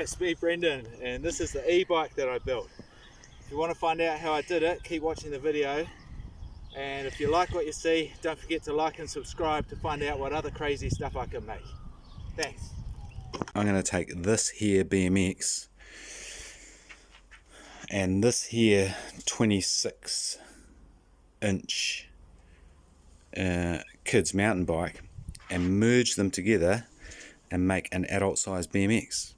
It's me, Brendan, and this is the e-bike that I built. If you want to find out how I did it, keep watching the video, and if you like what you see, don't forget to like and subscribe to find out what other crazy stuff I can make. Thanks. I'm going to take this here BMX and this here 26 inch kids mountain bike and merge them together and make an adult size BMX.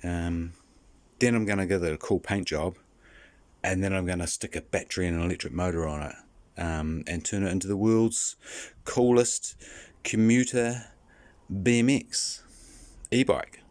Then I'm going to give it a cool paint job, and then I'm going to stick a battery and an electric motor on it, and turn it into the world's coolest commuter BMX e-bike.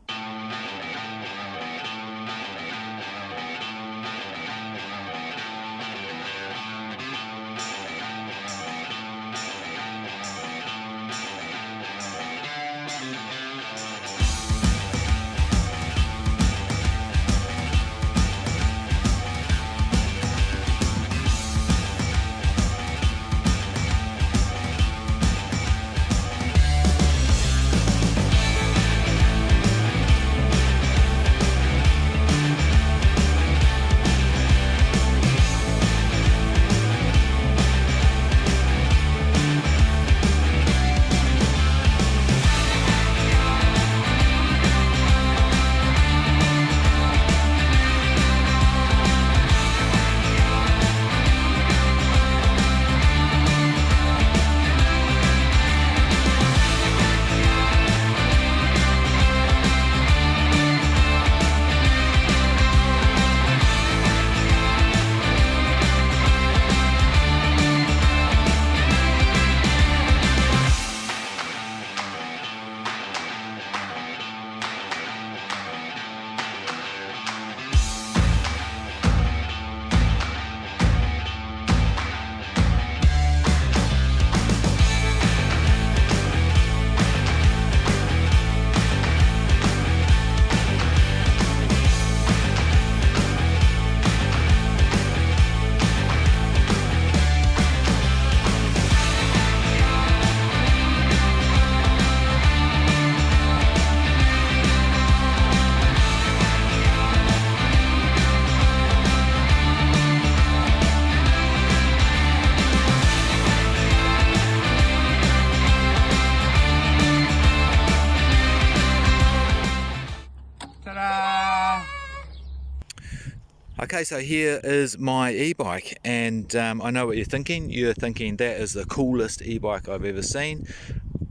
Okay, so here is my e-bike, and I know what you're thinking. You're thinking that is the coolest e-bike I've ever seen,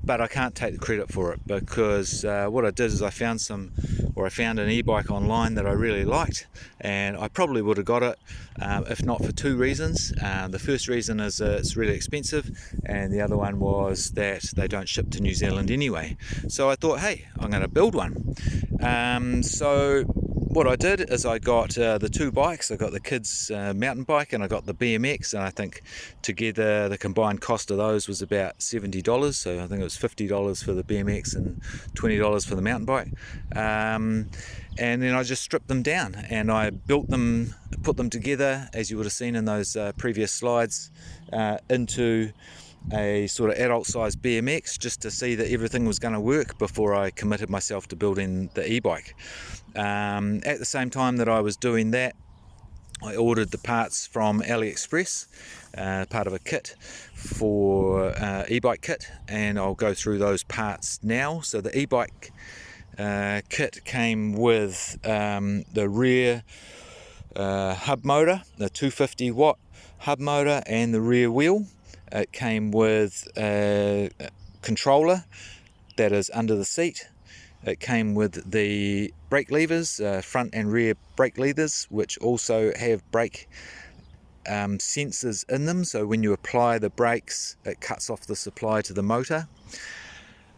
but I can't take the credit for it, because what I did is I found an e-bike online that I really liked, and I probably would have got it if not for two reasons. The first reason is it's really expensive, and the other one was that they don't ship to New Zealand anyway. So I thought, hey, I'm going to build one. So what I did is I got the two bikes. I got the kids mountain bike and I got the BMX, and I think together the combined cost of those was about $70. So I think it was $50 for the BMX and $20 for the mountain bike. And then I just stripped them down and I built them, put them together, as you would have seen in those previous slides, into a sort of adult size BMX, just to see that everything was going to work before I committed myself to building the e-bike. At the same time that I was doing that, I ordered the parts from AliExpress, part of a kit for e-bike kit, and I'll go through those parts now. So the e-bike kit came with the rear hub motor, the 250 watt hub motor, and the rear wheel. It came with a controller that is under the seat. It came with the brake levers, front and rear brake levers, which also have brake sensors in them. So when you apply the brakes, it cuts off the supply to the motor.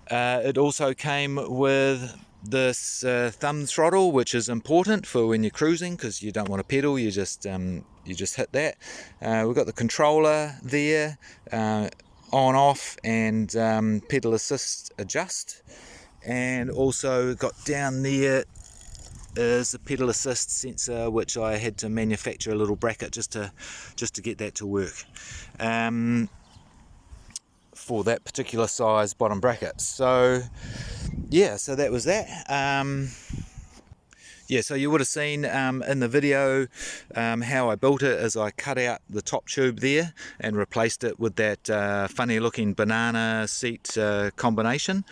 It also came with this thumb throttle, which is important for when you're cruising, because you don't want to pedal, you just hit that. We've got the controller there, on, off, and pedal assist adjust, and also got down there is the pedal assist sensor, which I had to manufacture a little bracket just to get that to work for that particular size bottom bracket. So yeah, so that was that. Yeah, so you would have seen in the video how I built it is I cut out the top tube there and replaced it with that funny looking banana seat combination.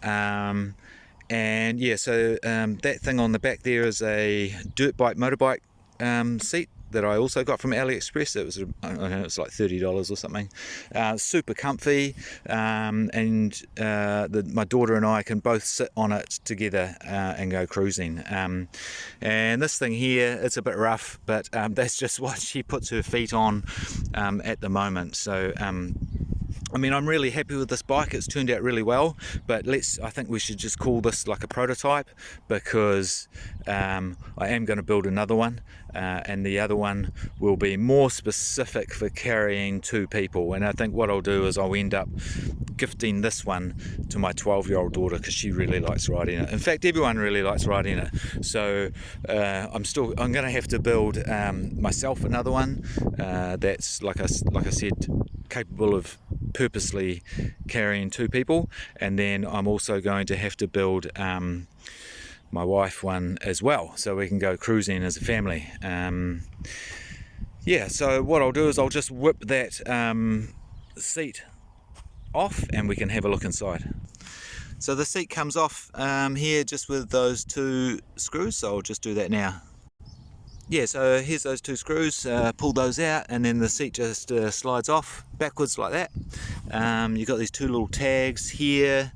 And yeah, so that thing on the back there is a dirt bike motorbike seat that I also got from AliExpress. It was, I don't know, it's like $30 or something. Super comfy, and my daughter and I can both sit on it together and go cruising. And this thing here, it's a bit rough, but that's just what she puts her feet on at the moment. So I mean, I'm really happy with this bike. It's turned out really well, but I think we should just call this like a prototype, because I am going to build another one, and the other one will be more specific for carrying 2 people. And I think what I'll do is I'll end up gifting this one to my 12-year-old daughter, because she really likes riding it. In fact, everyone really likes riding it. So I'm going to have to build myself another one that's like I said, capable of purposely carrying 2 people, and then I'm also going to have to build my wife one as well, so we can go cruising as a family. Yeah, so what I'll do is I'll just whip that seat off and we can have a look inside. So the seat comes off here just with those 2 screws, so I'll just do that now. Yeah, so here's those 2 screws, pull those out, and then the seat just slides off backwards like that. You've got these 2 little tags here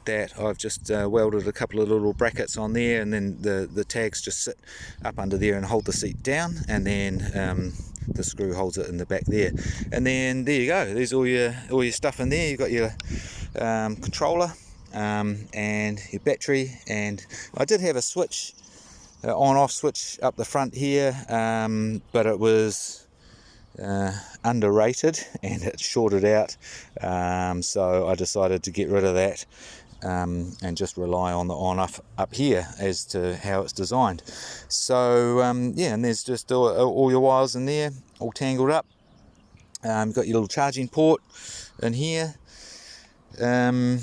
that I've just welded a couple of little brackets on there, and then the tags just sit up under there and hold the seat down, and then the screw holds it in the back there. And then there you go, there's all your stuff in there. You've got your controller and your battery, and I did have a switch, on-off switch up the front here, but it was underrated and it shorted out, so I decided to get rid of that and just rely on the on-off up here as to how it's designed. So yeah, and there's just all your wires in there, all tangled up. You've got your little charging port in here. Yeah,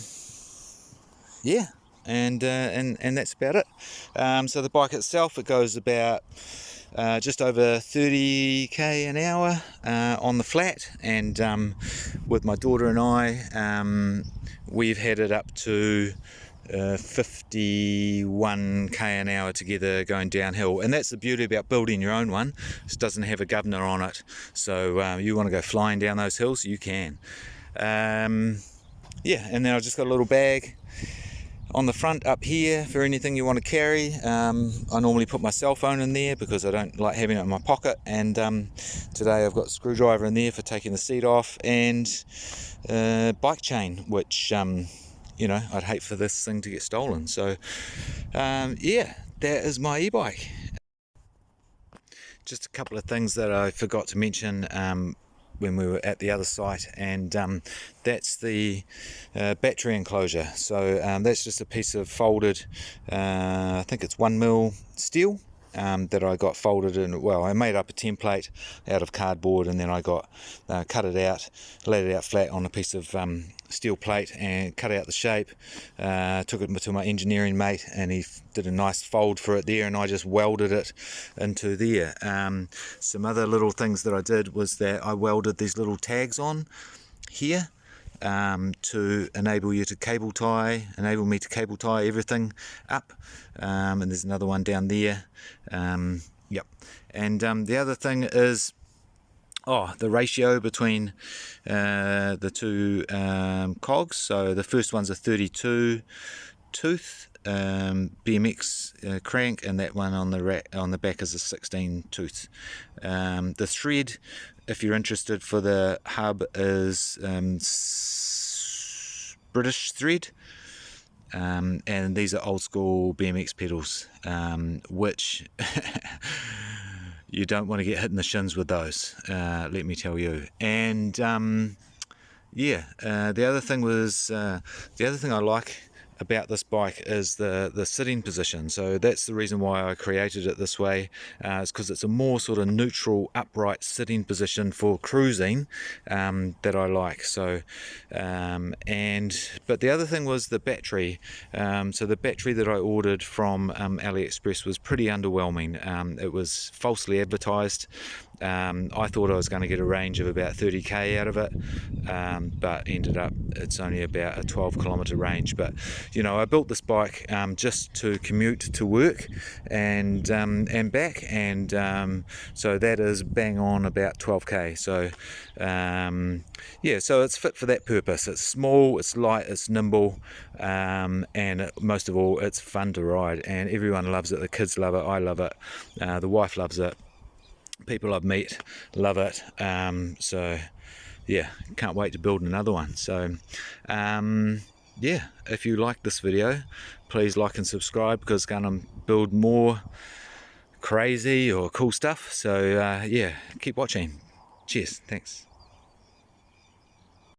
and that's about it. So the bike itself, it goes about just over 30k an hour on the flat, and with my daughter and I, we've had it up to 51k an hour together going downhill. And that's the beauty about building your own one. It doesn't have a governor on it, so you want to go flying down those hills, you can. Yeah, and then I've just got a little bag on the front up here for anything you want to carry. I normally put my cell phone in there because I don't like having it in my pocket, and today I've got a screwdriver in there for taking the seat off, and bike chain, which you know, I'd hate for this thing to get stolen. So yeah, that is my e-bike. Just a couple of things that I forgot to mention when we were at the other site, and that's the battery enclosure. So that's just a piece of folded, I think it's 1mm steel, that I got folded in. Well, I made up a template out of cardboard, and then I got cut it out, laid it out flat on a piece of steel plate and cut out the shape. Took it to my engineering mate, and he did a nice fold for it there, and I just welded it into there. Some other little things that I did was that I welded these little tags on here to enable me to cable tie everything up, and there's another one down there. Yep. And the other thing is the ratio between the 2 cogs. So the first one's a 32 tooth BMX crank, and that one on the back is a 16 tooth. The thread, if you're interested, for the hub is British thread, and these are old school BMX pedals, which you don't want to get hit in the shins with those, let me tell you. And yeah, the other thing I like about this bike is the sitting position. So that's the reason why I created it this way. It's because it's a more sort of neutral, upright sitting position for cruising that I like. So but the other thing was the battery. So the battery that I ordered from AliExpress was pretty underwhelming. It was falsely advertised. I thought I was going to get a range of about 30k out of it, but ended up it's only about a 12-kilometer range. But you know, I built this bike just to commute to work and back, and so that is bang on about 12k. So yeah, so it's fit for that purpose. It's small, it's light, it's nimble, and most of all, it's fun to ride, and everyone loves it. The kids love it, I love it, the wife loves it, people I've met love it. So yeah, can't wait to build another one. So yeah, if you like this video, please like and subscribe, because I'm going to build more crazy or cool stuff. So yeah, keep watching. Cheers, thanks.